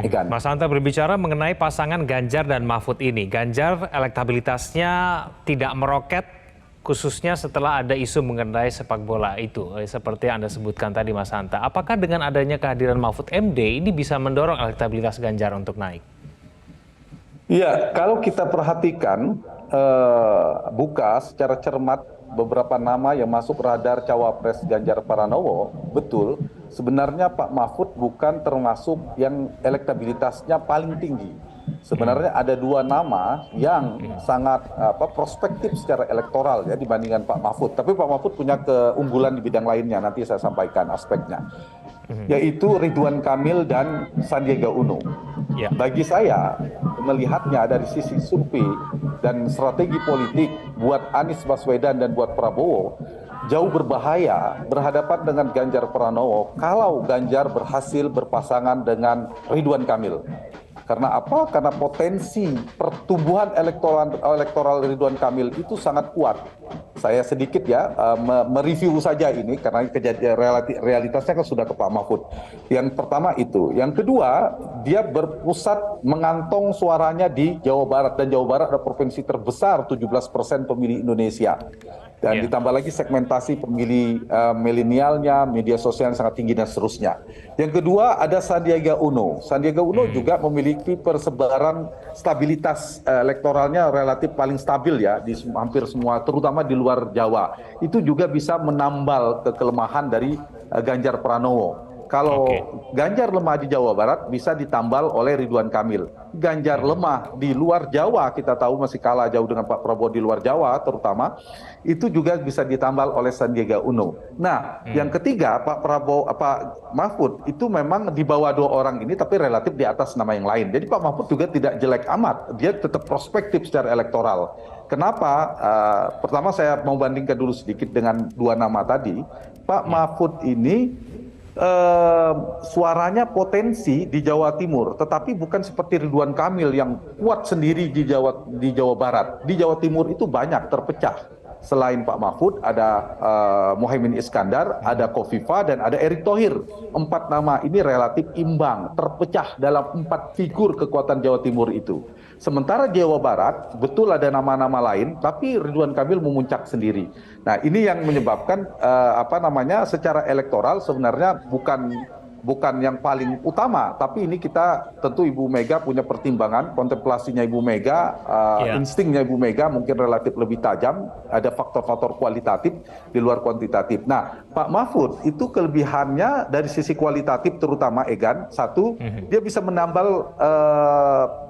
Egan. Mas Hanta berbicara mengenai pasangan Ganjar dan Mahfud ini. Ganjar elektabilitasnya tidak meroket khususnya setelah ada isu mengenai sepak bola itu. Seperti yang Anda sebutkan tadi Mas Hanta. Apakah dengan adanya kehadiran Mahfud MD ini bisa mendorong elektabilitas Ganjar untuk naik? Iya, kalau kita perhatikan buka secara cermat beberapa nama yang masuk radar cawapres Ganjar Pranowo, betul. Sebenarnya Pak Mahfud bukan termasuk yang elektabilitasnya paling tinggi. Sebenarnya ada dua nama yang sangat prospektif secara elektoral ya dibandingkan Pak Mahfud. Tapi Pak Mahfud punya keunggulan di bidang lainnya. Nanti saya sampaikan aspeknya, yaitu Ridwan Kamil dan Sandiaga Uno. Ya. Bagi saya melihatnya dari sisi survei dan strategi politik buat Anies Baswedan dan buat Prabowo jauh berbahaya berhadapan dengan Ganjar Pranowo kalau Ganjar berhasil berpasangan dengan Ridwan Kamil. Karena apa? Karena potensi pertumbuhan elektoral Ridwan Kamil itu sangat kuat. Saya sedikit ya mereview saja ini karena kejadian realitasnya kan sudah ke Pak Mahfud. Yang pertama itu. Yang kedua, dia berpusat mengantong suaranya di Jawa Barat. Dan Jawa Barat adalah provinsi terbesar 17% pemilih Indonesia. Dan ditambah lagi segmentasi pemilih milenialnya, media sosial yang sangat tinggi dan seterusnya. Yang kedua ada Sandiaga Uno. Sandiaga Uno juga memiliki persebaran stabilitas elektoralnya relatif paling stabil ya di hampir semua, terutama di luar Jawa. Itu juga bisa menambal kelemahan dari Ganjar Pranowo. Kalau Ganjar lemah di Jawa Barat bisa ditambal oleh Ridwan Kamil. Ganjar lemah di luar Jawa, kita tahu masih kalah jauh dengan Pak Prabowo di luar Jawa terutama, itu juga bisa ditambal oleh Sandiaga Uno. Nah, yang ketiga Pak Mahfud itu memang di bawah dua orang ini tapi relatif di atas nama yang lain. Jadi Pak Mahfud juga tidak jelek amat, dia tetap prospektif secara elektoral. Kenapa? Pertama saya mau bandingkan dulu sedikit dengan dua nama tadi. Pak Mahfud ini suaranya potensi di Jawa Timur, tetapi bukan seperti Ridwan Kamil yang kuat sendiri di Jawa Barat. Di Jawa Timur itu banyak terpecah. Selain Pak Mahfud ada Muhaimin Iskandar, ada Kofifa dan ada Erick Thohir. Empat nama ini relatif imbang, terpecah dalam empat figur kekuatan Jawa Timur itu. Sementara Jawa Barat betul ada nama-nama lain, tapi Ridwan Kamil memuncak sendiri. Nah, ini yang menyebabkan secara elektoral sebenarnya bukan yang paling utama, tapi ini kita tentu Ibu Mega punya pertimbangan, kontemplasinya Ibu Mega, instingnya Ibu Mega mungkin relatif lebih tajam, ada faktor-faktor kualitatif di luar kuantitatif. Nah, Pak Mahfud itu kelebihannya dari sisi kualitatif terutama Egan, satu, dia bisa menambal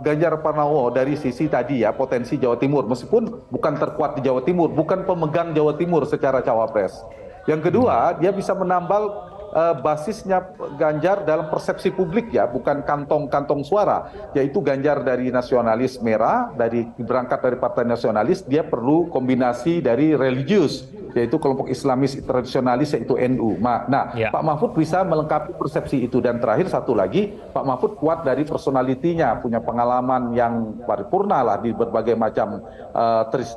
Ganjar Pranowo dari sisi tadi ya, potensi Jawa Timur, meskipun bukan terkuat di Jawa Timur, bukan pemegang Jawa Timur secara cawapres. Yang kedua, dia bisa menambal basisnya Ganjar dalam persepsi publik ya, bukan kantong-kantong suara, yaitu Ganjar dari nasionalis merah, berangkat dari partai nasionalis, dia perlu kombinasi dari religius, yaitu kelompok Islamis tradisionalis yaitu NU. Nah, Pak Mahfud bisa melengkapi persepsi itu. Dan terakhir satu lagi, Pak Mahfud kuat dari personalitinya, punya pengalaman yang paripurna lah di berbagai macam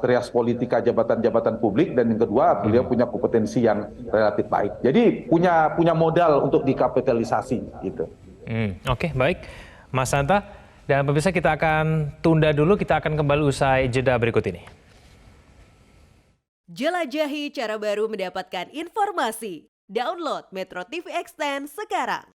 trias politika jabatan-jabatan publik, dan yang kedua beliau punya kompetensi yang relatif baik. Jadi punya modal untuk dikapitalisasi gitu. Oke, baik Mas Hanta. Dan pemirsa, kita akan tunda dulu, kita akan kembali usai jeda berikut ini. Jelajahi cara baru mendapatkan informasi. Download Metro TV Extend sekarang.